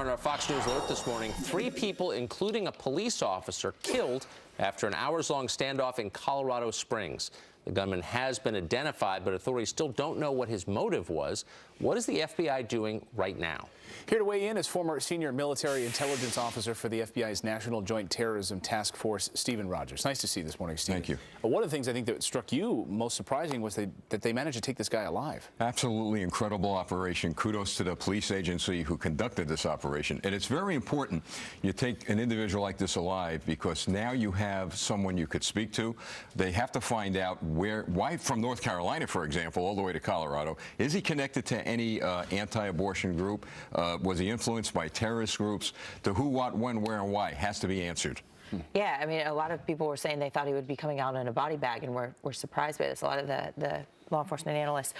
more on our Fox News Alert this morning. 3 people, including a police officer, killed after an hours-long standoff in Colorado Springs. The gunman has been identified, but authorities still don't know what his motive was. What is the FBI doing right now? Here to weigh in is former senior military intelligence officer for the FBI's National Joint Terrorism Task Force, Stephen Rogers. Nice to see you this morning, Stephen. Thank you. One of the things I think that struck you most surprising was that they managed to take this guy alive. Absolutely incredible operation. Kudos to the police agency who conducted this operation. And it's very important you take an individual like this alive because now you have someone you could speak to. They have to find out why from North Carolina, for example, all the way to Colorado. Is he connected to any anti-abortion group? Was he influenced by terrorist groups? The who, what, when, where, and why has to be answered. Yeah, I mean, a lot of people were saying they thought he would be coming out in a body bag, and we're surprised by this. A lot of the law enforcement analysts.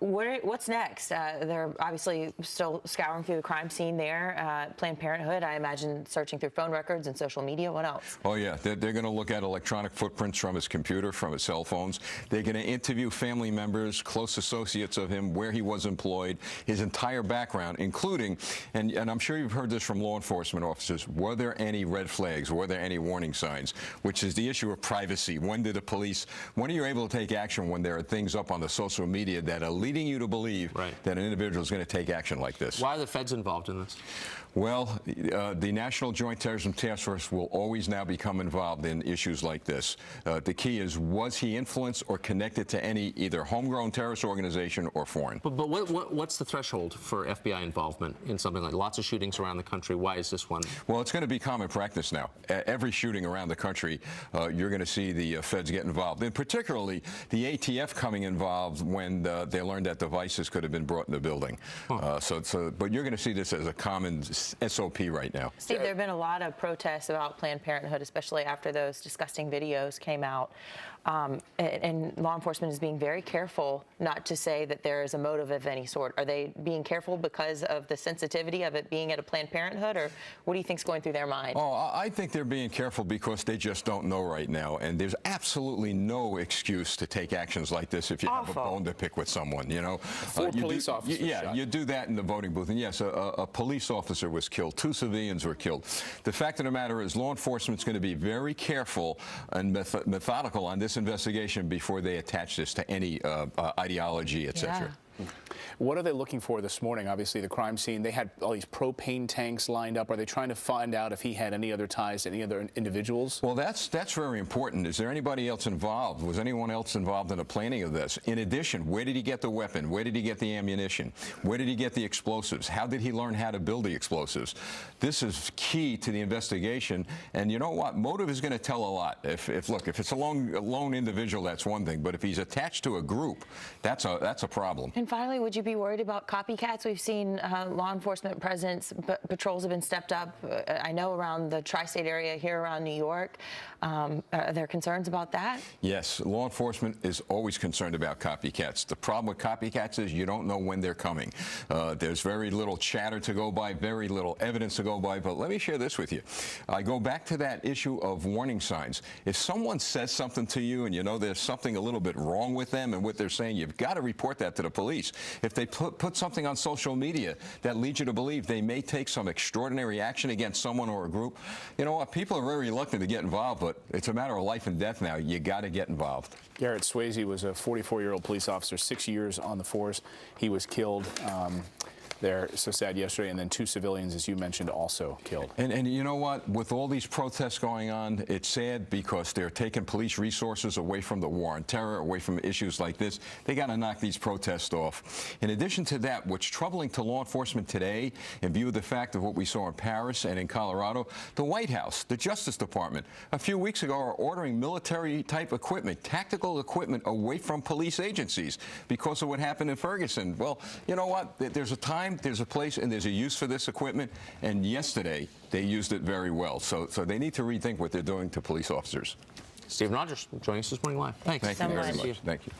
What's next? They're obviously still scouring through the crime scene there. Planned Parenthood, I imagine, searching through phone records and social media. What else? Oh, yeah. They're going to look at electronic footprints from his computer, from his cell phones. They're going to interview family members, close associates of him, where he was employed, his entire background, including, and I'm sure you've heard this from law enforcement officers, were there any red flags? Were there any warning signs? Which is the issue of privacy. When are you able to take action when there are things up on the social media that are leading you to believe that an individual is going to take action like this? Why are the feds involved in this? Well, the National Joint Terrorism Task Force will always now become involved in issues like this. The key is, was he influenced or connected to any either homegrown terrorist organization or foreign? But what's the threshold for FBI involvement in something like lots of shootings around the country? Why is this one? Well, it's going to be common practice now. Every shooting around the country, you're going to see the feds get involved, and particularly the ATF coming involved when they learned that devices could have been brought in the building. But you're going to see this as a common SOP right now. Steve, there have been a lot of protests about Planned Parenthood, especially after those disgusting videos came out. And law enforcement is being very careful not to say that there is a motive of any sort. Are they being careful because of the sensitivity of it being at a Planned Parenthood, or what do you think is going through their mind? Oh, I think they're being careful because they just don't know right now. And there's absolutely no excuse to take actions like this if you have a bone to pick with someone, you know. 4 police officers shot. You do that in the voting booth. And yes, a police officer was killed. 2 civilians were killed. The fact of the matter is law enforcement's going to be very careful and methodical on this investigation before they attach this to any ideology, etc. What are they looking for this morning? Obviously, the crime scene, they had all these propane tanks lined up. Are they trying to find out if he had any other ties to any other individuals? Well, that's very important. Is there anybody else involved? Was anyone else involved in the planning of this? In addition, where did he get the weapon? Where did he get the ammunition? Where did he get the explosives? How did he learn how to build the explosives? This is key to the investigation. And you know what? Motive is going to tell a lot. If it's a lone individual, that's one thing. But if he's attached to a group, that's a problem. And finally, would you be worried about copycats? We've seen law enforcement presence, patrols have been stepped up. I know around the tri-state area here around New York. Are there concerns about that? Yes, law enforcement is always concerned about copycats. The problem with copycats is you don't know when they're coming. There's very little chatter to go by, very little evidence to go by. But let me share this with you. I go back to that issue of warning signs. If someone says something to you and you know there's something a little bit wrong with them and what they're saying, you've got to report that to the police. If they put something on social media that leads you to believe they may take some extraordinary action against someone or a group, you know what? People are very reluctant to get involved, but it's a matter of life and death now. You got to get involved. Garrett Swayze was a 44-year-old police officer, 6 years on the force. He was killed there, so sad, yesterday, and then 2 civilians, as you mentioned, also killed. And you know what? With all these protests going on, it's sad because they're taking police resources away from the war on terror, away from issues like this. They got to knock these protests off. In addition to that, what's troubling to law enforcement today, in view of the fact of what we saw in Paris and in Colorado, the White House, the Justice Department, a few weeks ago are ordering military-type equipment, tactical equipment away from police agencies because of what happened in Ferguson. Well, you know what? There's a time, there's a place, and there's a use for this equipment, and yesterday they used it very well. So they need to rethink what they're doing to police officers. Stephen Rogers joining us this morning live. Thanks. Thank you very much. Thank you.